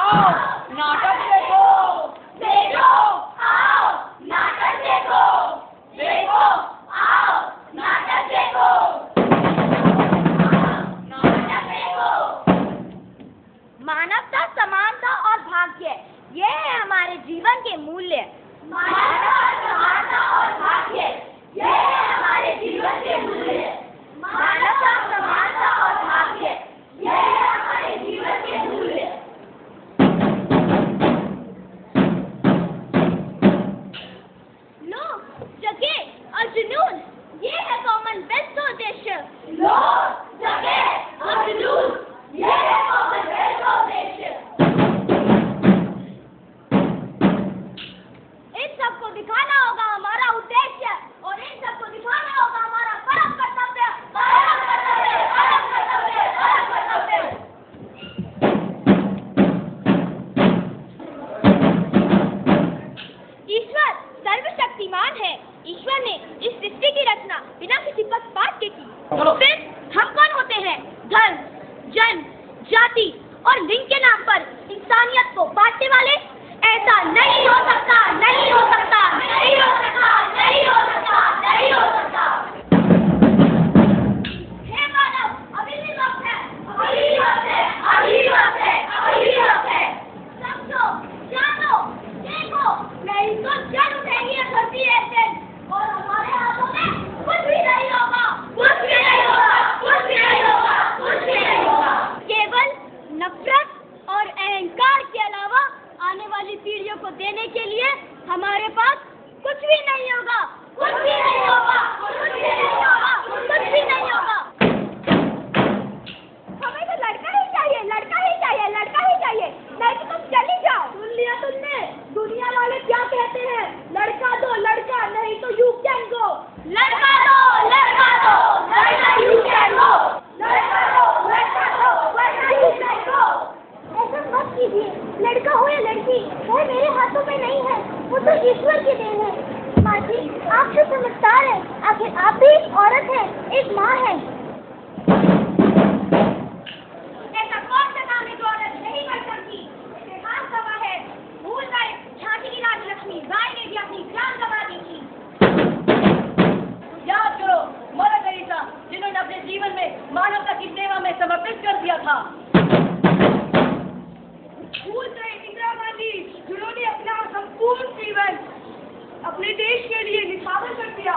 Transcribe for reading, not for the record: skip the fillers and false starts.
आओ नाटक देखो, देखो आओ नाटक देखो, देखो आओ नाटक देखो, नाटक देखो। मानवता, समानता और भाग्य, ये है हमारे जीवन के मूल्य। मानवता, समानता और भाग्य, ये है हमारे जीवन के मूल्य। मानवता, समानता और भाग्य, ये है हमारे जीवन के मूल्य। लोग, जगह और जुनून, ये है कॉमनवेल्थ का उद्देश्य। लोग, जगह और जुनून, ये है कॉमनवेल्थ का उद्देश्य। इन सबको दिखाना होगा हमारा उद्देश्य और इन सबको दिखाना होगा हमारा परम कर्तव्य, परम कर्तव्य, परम कर्तव्य, परम कर्तव्य। ईश्वर सर्वशक्तिमान है। ईश्वर ने इस सृष्टि की रचना बिना किसी पक्षपात के की। फिर हम कौन होते हैं? धर्म, जन्म, जाति और लिंग के नाम पर इंसानियत को बांटने वाले? ऐसा नहीं हो सकता, नहीं हो सकता, नहीं हो सकता, नहीं हो सकता, नहीं हो सकता। हे मानव, अभी भी वक्त है, अभी भी वक्त है, अभी भी वक्त है, अभी भी वक्त है। समझो, जानो, देखो, नहीं तो जल उठेगी ये धरती एक दिन और हमारे हाथों में कुछ भी नहीं होगा, कुछ भी नहीं होगा, कुछ भी नहीं होगा, कुछ भी नहीं होगा। केवल नफरत और अहंकार के अलावा आने वाली पीढ़ियों को देने के लिए हमारे पास कुछ भी नहीं होगा, कुछ भी नहीं होगा, कुछ भी नहीं होगा, कुछ भी नहीं होगा। हमें तो लड़का ही चाहिए, लड़का ही चाहिए, लड़का ही चाहिए, नहीं तो तुम चली जाओ। सुन लिया तुमने? दुनिया वाले क्या कहते हैं? लड़का दो, लड़का, नहीं तो यू कैन गो। लड़का दो, लड़का दो, वरना यू कैन गो। लड़का दो, लड़का दो, वरना यू कैन गो। ऐसा मत कीजिए, लड़का हो या लड़की, वो मेरे हाथों में नहीं है, वो तो ईश्वर की देन है। माँ जी, आप तो समझदार हैं, आखिर आप भी एक औरत हैं, एक माँ हैं। ऐसा कौन सा काम है जो औरत नहीं कर सकती? इतिहास गवाह है, भूल गए झांसी की राजलक्ष्मी बाई ने भी अपनी जान गंवा दी थी। याद करो मदर टेरेसा, जिन्होंने अपने जीवन में मानवता की सेवा में समर्पित कर दिया था। भूल गए इंदिरा गांधी, जिन्होंने अपना संपूर्ण जीवन अपने देश के लिए निछावर कर दिया।